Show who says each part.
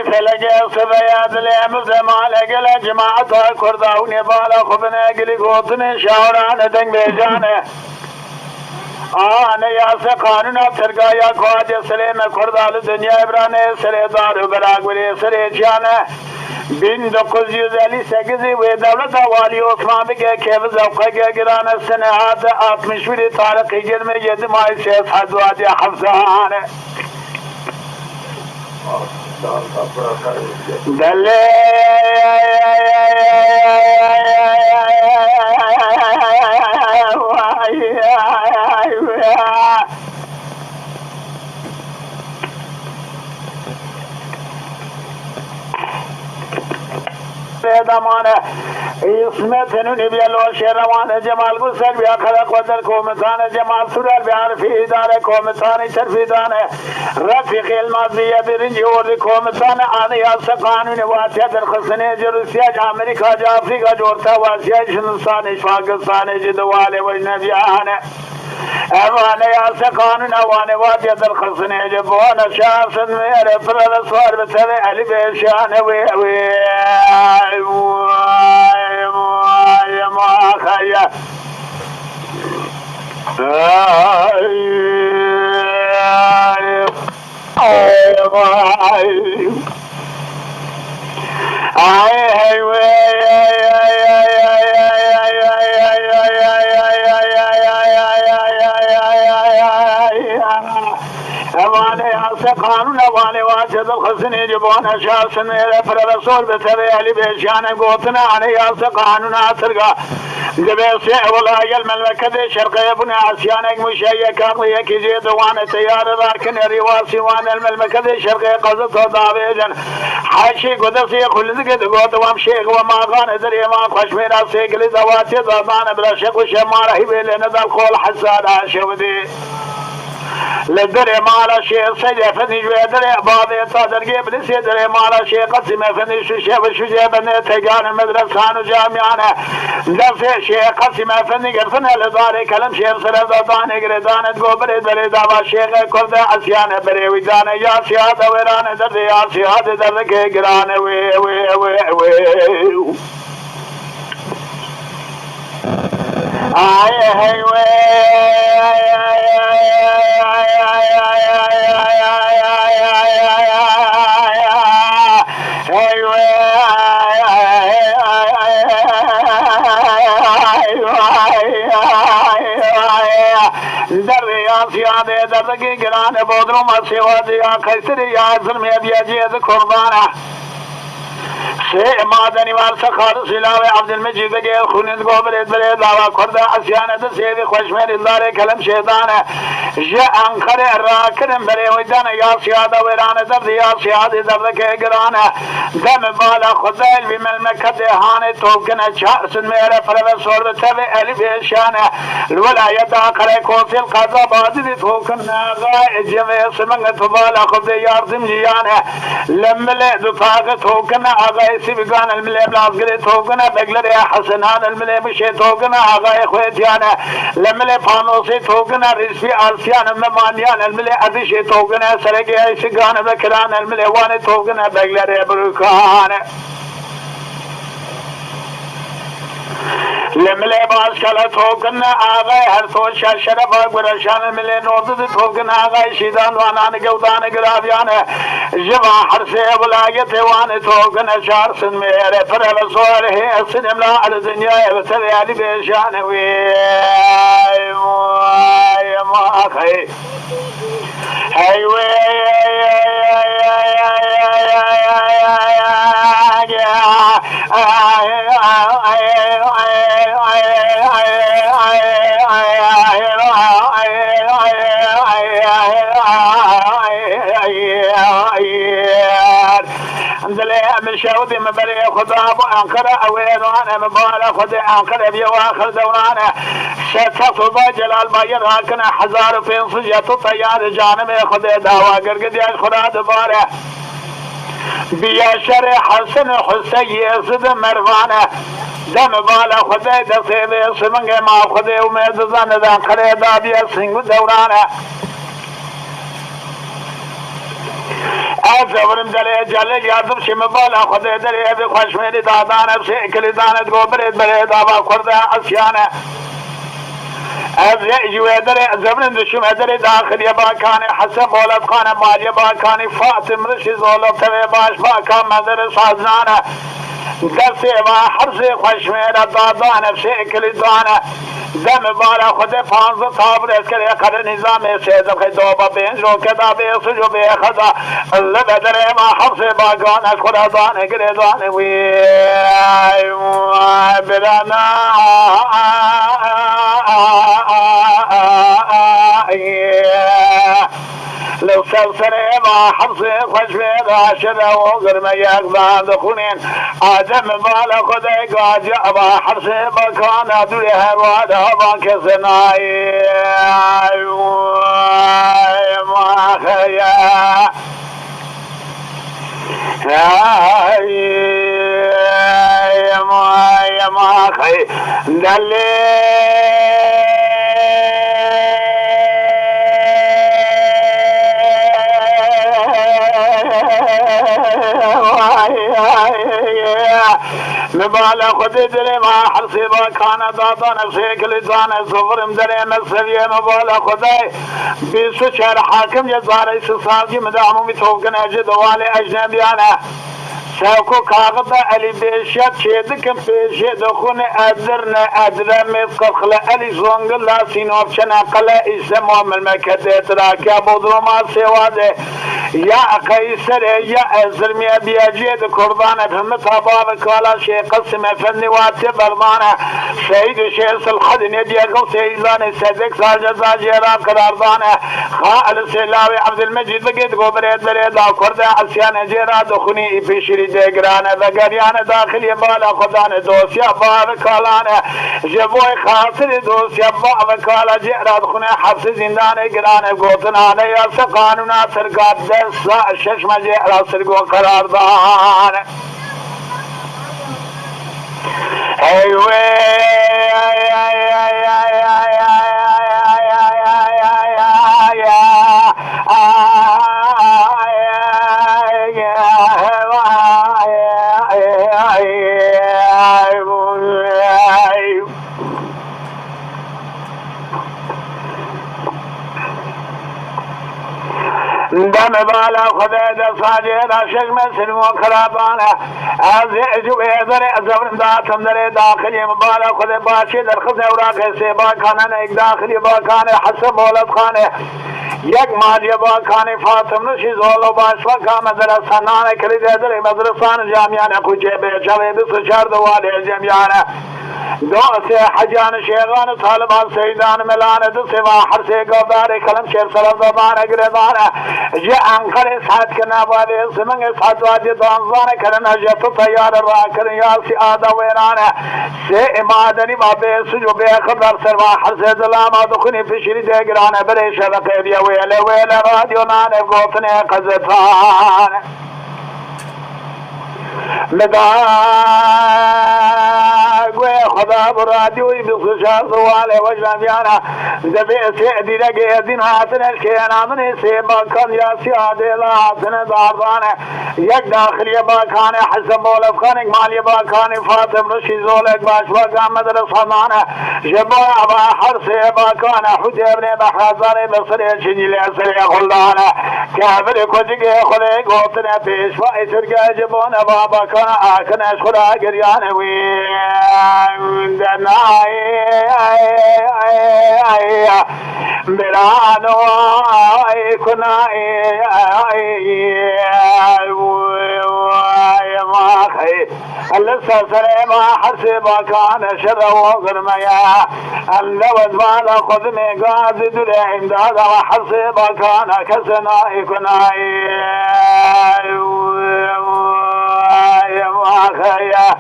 Speaker 1: فلقى صبيات اليمز مالك الجماعة كردا ونبال خبنا قلي قوتني شاوران دنگ بيجانه أنا يا سقاننا ترقى يا خواجه سليم كردا الدنيا إبرانه سري دار براق ولي سري جانه 1958 ve devlet havali Osman Bey'e keviz avkaya giren senehat 61 tarih 27 Mayıs Hazvadi Hafzane Delle دمانه اسمت نبيل وشروان جمال قصر بیا خلق ودر کومتان جمال سرال بیار فی اداره کومتان شرفیدان رفیق الماضیه برنجی ورد کومتان آنیا سقانون واتیا در خسنه جروسیا امریکا جا افریقا جورتا واسیا هندوستان پاکستان جدوال و نبیانه أمان يا سقانون أوان وادي الخصني جبون شاف مير فرد صار بتبع البيشان وي ما خيا قانون واني واجد الخزني جبون شاس مير فرد صار بتبع البيشان قوتنا أنا يا قانون أترقى جبسي ولا المملكة شرقية بني عسيانك مشيكا ويكي زيد وانا تيار لكن رواسي وانا المملكة شرقية قصد ضابيجا حاشي قدسي كل ذكت قوت وامشيك وما غان دري ما خشمير أسيك لزواتي ضمان برشق وشمار هبه لندى القول حساد عشودي لدري مالا شيء سجى فني جوي دري بابي صادر جيب لسي دري مالا شيء قسم فني شوشة وشوشة بني تجان مدرسان وجامعان درس شيء قسم فني قرفنا لداري كلام شيء سرد داني قردان تقبل دري دابا شيء كرد أسيان بري ويدان يا سياد ويران دري يا سياد دري كجران وي وي وي وي هاي وي زیاده درگی گران بودرم سوادی آخری یا ظلم بیاجید قربانه شيء مادني والسخار سلاوي عبد المجيد جيل خونين قبل بلي دعوة كرد أسيانة سيدي خوشمير الله كلام شيطانه جاء أنخر راكن بري ويدان يا سيادة ويران درد يا سيادة درد كيقرانه دم بالا خدال بملمكة هاني توقنا شخص ميرا فرد صور بتبع ألف إشانه الولاية آخر كوسي القضاء بادي توقنا غاية جميع سمنة بالا خد يارزم جيانه لملي دفاق توقنا آغاية سيبقان الملي بلازقري توقنا بقلري حسنان الملي بشي توقنا آغاية خويتيانه لملي فانوسي توقنا رزفي آلسيان ممانيان الملي أدشي توقنا سرقي أي سيقان بكران الملي واني توقنا بقلري بروكانه لملي باشكال توقنا آغاي هر توش شرف ورشان الملي نوضد توقنا آغاي شيدان وانان قوضان قرابيان جوا حرسي ولاية وان توقنا شارسن ميري فرل صوره السنملا على الدنيا بسري علي بيشان وي ما أخي هاي شودي مبلي خضاب أنكر أوين وأنا مبالا خدي أنكر بيا وآخر دورانه شتصب جلال باير هاكنا حزار فين صجت الطيار جانب خدي دعوة قرقدي الخراد باره بیا شر حسن حسین زد مروانه دم بالا خدای دسته به سمنگ ما خدای امید زن دان خره دادی سنگ دورانه از زبرم دل جل یادم شم بالا خدای دل به خوشمنی دادان شکل دانت گوبر بر دابا خورده اسیانه از جوی در زبرم دشم در داخلی باکان حسن بولد خانه مالی باکانی فاطم رشی زولب تبه باش باکان مدر سازنانه دسته و حرس خوشمیر دادان شکل دانه دم بالا خود 15 تابر اسکر اقر نظام سیدم خی دوبا بینج رو کدا بیسو جو بی خدا لبدر ما حرس باگان از خدا دانه گردانه وی برانا لو سلسل ما حرص خوشمید عاشده و غرم یک باند خونین آدم بالا خدای قاجع با حرص بکان دوری هرواده با کسی نایی ما خیا ما خی دلی مبالا خود دل ما حرصی با کانا دادان شکل دان زغرم در مصریه مبالا خدای 24 حاکم جزاره سال مدامو میتوکن اجد وال اجنبیانه ساکو کاغذ علی بیشت چیده کم پیشه دخون ادرن ادرم قخل علی زنگل لا سینوب چنقل اسم مملکت اتراکیا بودروما سواده یا قیصر یا ازرمی بیاجید کردان فهم تابا کالا شیخ قسم فنی واتی برمانه سید شیخ الخد ندیگو سیزان صدق ساجزا جیران قراردانه خال سلاوی عبدالمجید بگید گو برید دا کرده عسیان جیران دخونی پیشری دگرانه و گریان داخلی بالا خدان دوسیا با وکالانه جبوی خاطر دوسیا با وکالا جیران خونه حبس زندان گرانه گوتنانه یا سقانونا سرگاد دست ششم جیران سرگو قراردانه ایوه دم بالا خدای دستاجی راشق مسلم و خرابانه از جو ایدر زبرم داتم در داخلی بالا خدای باشی در خزه اوراق سیبا کانن ایک داخلی باکانه حسن مولد خانه یک مالی باکانه فاطم نشی زولو باش وکا مدرسانانه کلید در مدرسان جامعانه کچه بیچوه 24 دوالی جامعانه دوسه حجان شیغان طالبان سیدان ملان دوسه و حرسه گودار کلم شیر سلام زبان اگردانه جه انقر ساعت که نباده سمنگ ساعت واجه دانزانه کرن اجتو تیار را کرن یاسی آده ویرانه سه امادنی و بیسو جو بیخر در سر و حرسه دلام آدخونی فشری دیگرانه بریشه وقیبیه ویله ویله رادیو نانه گوتنه قزتانه مداغوی خدا برادیوی بسوشا سواله وجنبیانا دبی سیدی لگه دین حاصنش که نامنی سی باکان یا سیاده لا حاصن داردانه یک داخلی باکانه حسن بولف خانک مالی باکانه فاطم رشی زولک باش باکان مدرسانانه جبا ابا حرس باکانه حجبنی بحرازانه بسری چنجلی سری خلدانه کابر کجگه خلی گوتنه پیشوائی سرگه جبونه بابا کن آکنش خدا گریانه وی دنائی برانو کنائی ما خی اللسا سره ما حرس باکان شر و غرمیا اللوز مالا خود میں گاز دل امداد و حرس باکان کسنائی کنائی ما خیا